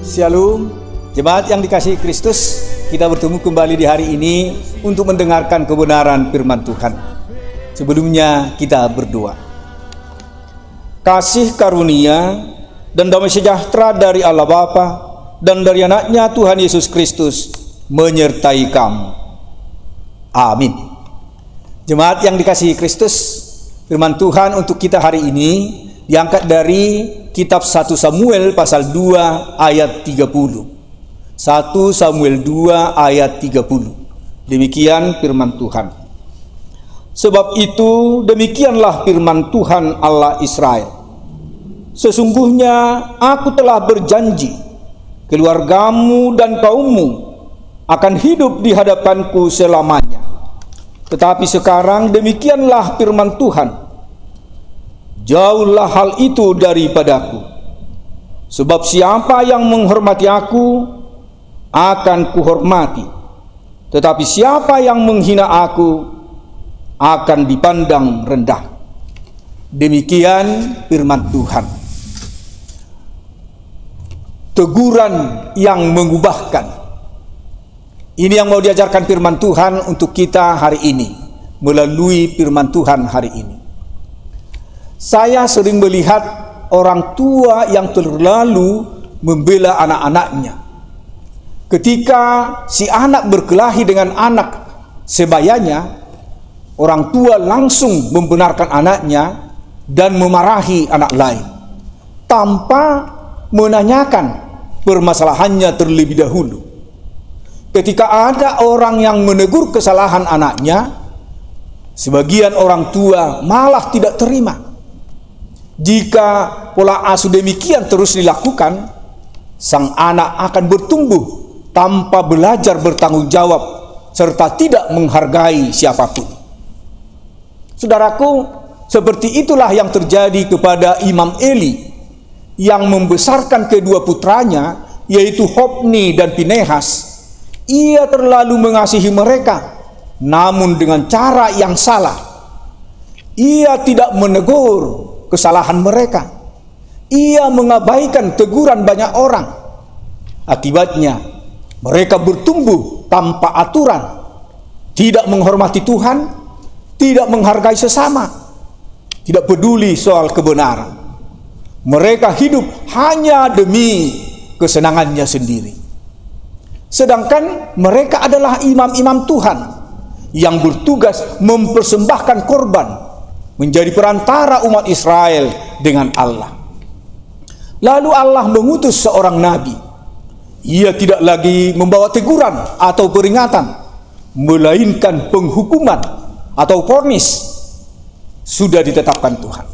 Shalom, jemaat yang dikasihi Kristus, kita bertemu kembali di hari ini untuk mendengarkan kebenaran firman Tuhan. Sebelumnya kita berdoa. Kasih karunia dan damai sejahtera dari Allah Bapa dan dari anaknya Tuhan Yesus Kristus menyertai kamu. Amin. Jemaat yang dikasihi Kristus, firman Tuhan untuk kita hari ini diangkat dari kitab 1 Samuel pasal 2 ayat 30. 1 Samuel 2 ayat 30. Demikian firman Tuhan. Sebab itu demikianlah firman Tuhan Allah Israel. Sesungguhnya aku telah berjanji, keluargamu dan kaummu akan hidup di hadapanku selamanya. Tetapi sekarang demikianlah firman Tuhan. Jauhlah hal itu daripadaku. Sebab siapa yang menghormati aku akan kuhormati, tetapi siapa yang menghina aku akan dipandang rendah. Demikian firman Tuhan. Teguran yang mengubahkan. Ini yang mau diajarkan firman Tuhan untuk kita hari ini melalui firman Tuhan hari ini. Saya sering melihat orang tua yang terlalu membela anak-anaknya. Ketika si anak berkelahi dengan anak sebayanya, orang tua langsung membenarkan anaknya dan memarahi anak lain tanpa menanyakan permasalahannya terlebih dahulu. Ketika ada orang yang menegur kesalahan anaknya, sebagian orang tua malah tidak terima. Jika pola asuh demikian terus dilakukan, sang anak akan bertumbuh tanpa belajar bertanggung jawab serta tidak menghargai siapapun. Saudaraku, seperti itulah yang terjadi kepada Imam Eli yang membesarkan kedua putranya, yaitu Hofni dan Pinehas. Ia terlalu mengasihi mereka, namun dengan cara yang salah. Ia tidak menegur kesalahan mereka. Ia mengabaikan teguran banyak orang. Akibatnya mereka bertumbuh tanpa aturan, tidak menghormati Tuhan, tidak menghargai sesama, tidak peduli soal kebenaran. Mereka hidup hanya demi kesenangannya sendiri. Sedangkan mereka adalah imam-imam Tuhan yang bertugas mempersembahkan korban, menjadi perantara umat Israel dengan Allah. Lalu Allah mengutus seorang nabi. Ia tidak lagi membawa teguran atau peringatan, melainkan penghukuman atau vonis sudah ditetapkan Tuhan.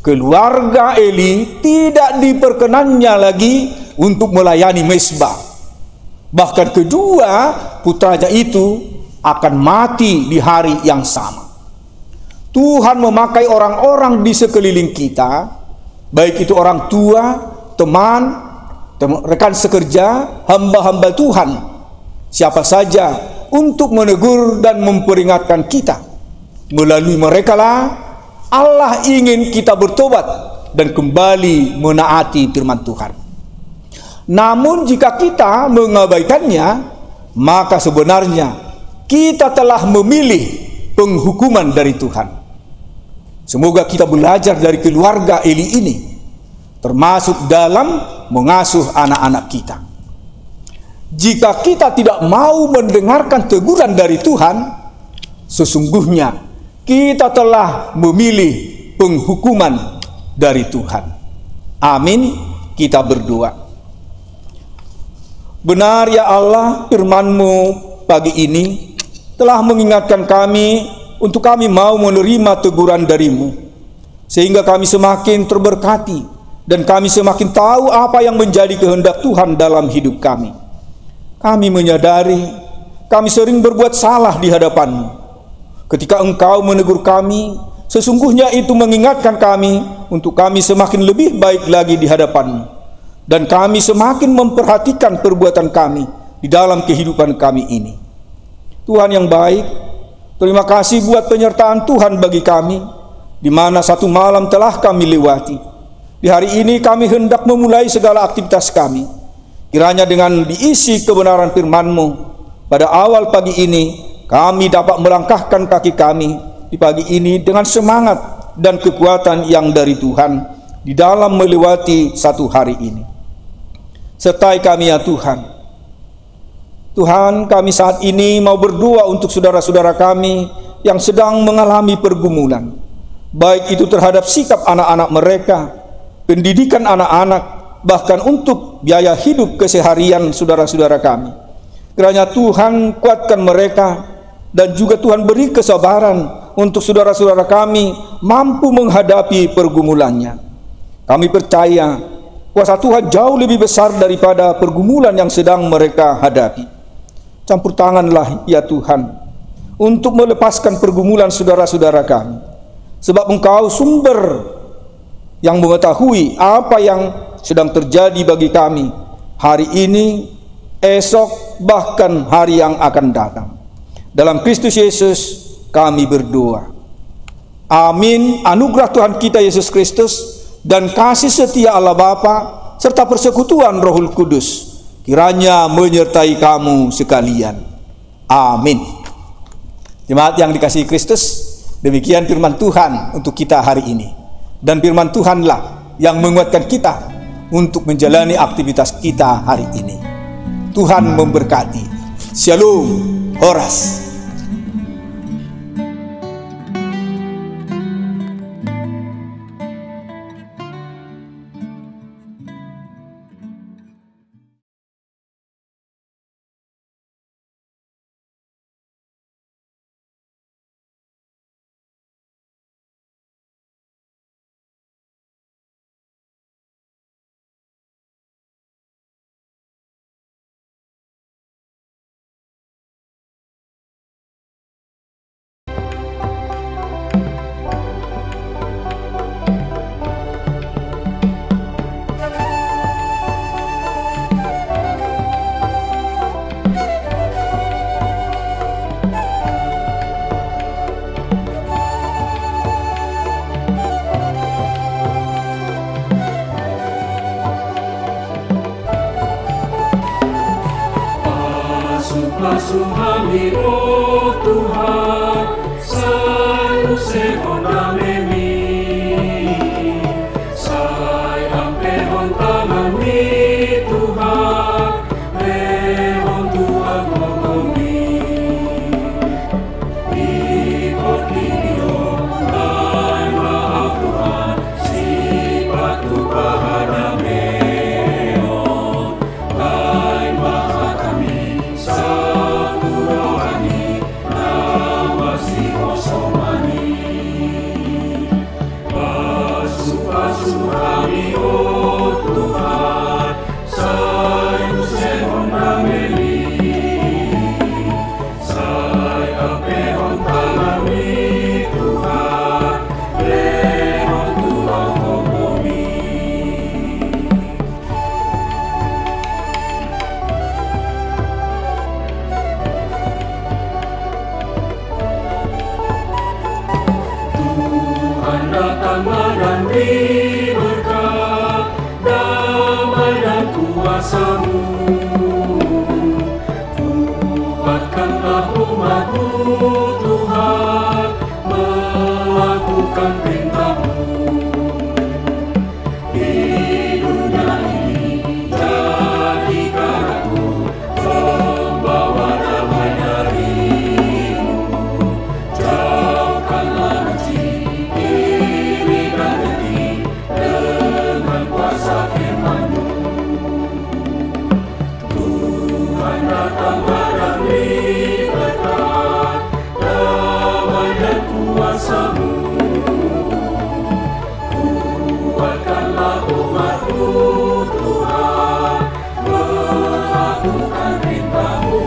Keluarga Eli tidak diperkenannya lagi untuk melayani mezbah. Bahkan kedua putranya itu akan mati di hari yang sama. Tuhan memakai orang-orang di sekeliling kita, baik itu orang tua, teman, rekan sekerja, hamba-hamba Tuhan, siapa saja, untuk menegur dan memperingatkan kita. Melalui mereka lah Allah ingin kita bertobat dan kembali menaati firman Tuhan. Namun jika kita mengabaikannya, maka sebenarnya kita telah memilih penghukuman dari Tuhan. Semoga kita belajar dari keluarga Eli ini, termasuk dalam mengasuh anak-anak kita. Jika kita tidak mau mendengarkan teguran dari Tuhan, sesungguhnya kita telah memilih penghukuman dari Tuhan. Amin. Kita berdoa. Benar ya Allah, firman-Mu pagi ini telah mengingatkan kami untuk kami mau menerima teguran dari-Mu, sehingga kami semakin terberkati dan kami semakin tahu apa yang menjadi kehendak Tuhan dalam hidup kami. Kami menyadari kami sering berbuat salah di hadapan-Mu. Ketika Engkau menegur kami, sesungguhnya itu mengingatkan kami untuk kami semakin lebih baik lagi di hadapan-Mu, dan kami semakin memperhatikan perbuatan kami di dalam kehidupan kami ini. Tuhan yang baik, terima kasih buat penyertaan Tuhan bagi kami, di mana satu malam telah kami lewati. Di hari ini kami hendak memulai segala aktivitas kami. Kiranya dengan diisi kebenaran firman-Mu, pada awal pagi ini kami dapat melangkahkan kaki kami di pagi ini dengan semangat dan kekuatan yang dari Tuhan di dalam melewati satu hari ini. Sertai kami ya Tuhan. Tuhan, kami saat ini mau berdoa untuk saudara-saudara kami yang sedang mengalami pergumulan, baik itu terhadap sikap anak-anak mereka, pendidikan anak-anak, bahkan untuk biaya hidup keseharian saudara-saudara kami. Kiranya Tuhan kuatkan mereka, dan juga Tuhan beri kesabaran untuk saudara-saudara kami mampu menghadapi pergumulannya. Kami percaya kuasa Tuhan jauh lebih besar daripada pergumulan yang sedang mereka hadapi. Campur tanganlah ya Tuhan untuk melepaskan pergumulan saudara-saudara kami, sebab Engkau sumber yang mengetahui apa yang sedang terjadi bagi kami hari ini, esok, bahkan hari yang akan datang. Dalam Kristus Yesus kami berdoa. Amin. Anugerah Tuhan kita Yesus Kristus dan kasih setia Allah Bapa serta persekutuan Rohul Kudus kiranya menyertai kamu sekalian. Amin. Jemaat yang dikasihi Kristus, demikian firman Tuhan untuk kita hari ini. Dan firman Tuhanlah yang menguatkan kita untuk menjalani aktivitas kita hari ini. Tuhan memberkati. Shalom. Horas. Masuk kami, oh Tuhan, selalu sekonda memi. Sayang pehon tanami Tuhan, pehon Tuhan mengomi. Ikut video dan maaf Tuhan, sifat Tuhan ada mehon, lain maha kami. Datang dan beri berkat, damai dan kuasa-Mu. Kuatkanlah umat-Mu Tuhan, melakukan perintah-Mu. Di dunia ini jadikan aku pembawa damai dari-Mu. Jauhkanlah benci dengan kuasa firman-Mu. Tuhan datanglah dan beri berkat, damai dan kuasa-Mu. Kuatkanlah umat-Mu Tuhan, melakukan perintah-Mu.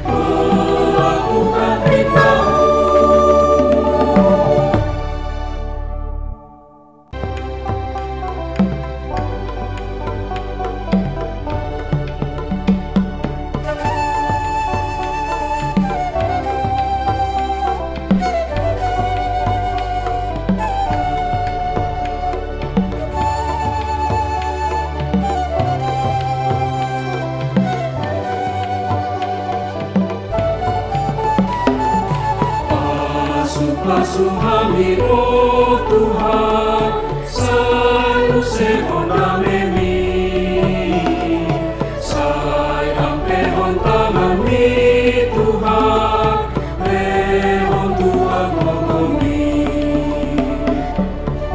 Melakukan perintah-Mu. Basuh kami, oh Tuhan, satu sekonda memi. Sayang pehon tangan mi Tuhan, pehon Tuhan kokomi.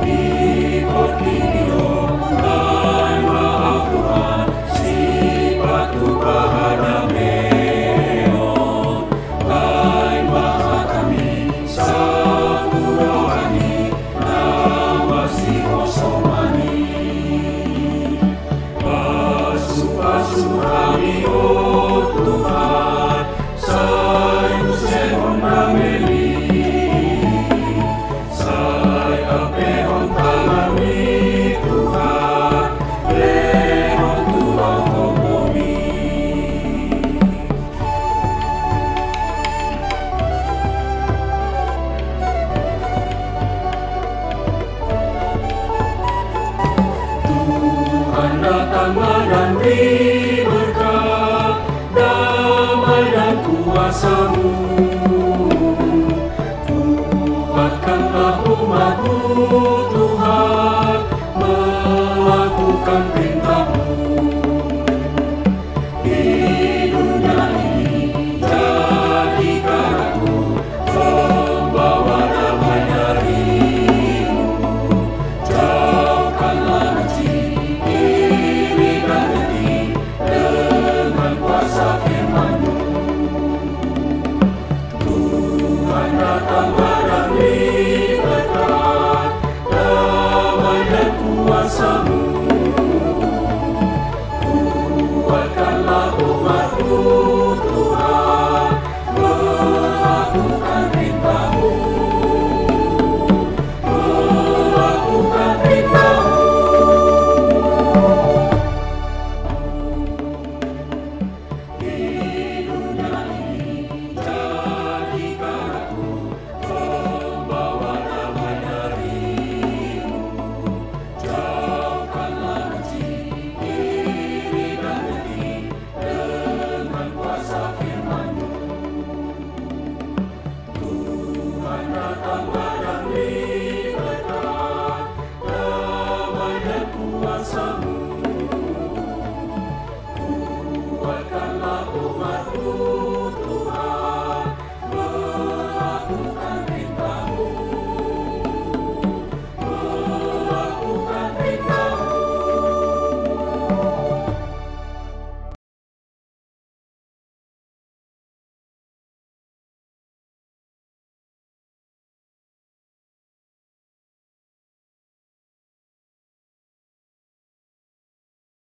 Ikut video, dan maaf Tuhan, sifat Tuhan ada meon. Lain bahasa kami, satu rohani, nawasi kosomani. Basuh kami, oh Tuhan, sayu sekonda meli. Saya pehon tanami Tuhan, pehon Tuhan kokomi. Tuhan datang dan beri berkat, damai dan kuasa-Mu. Kuatkanlah umat-Mu Tuhan, melakukan perintah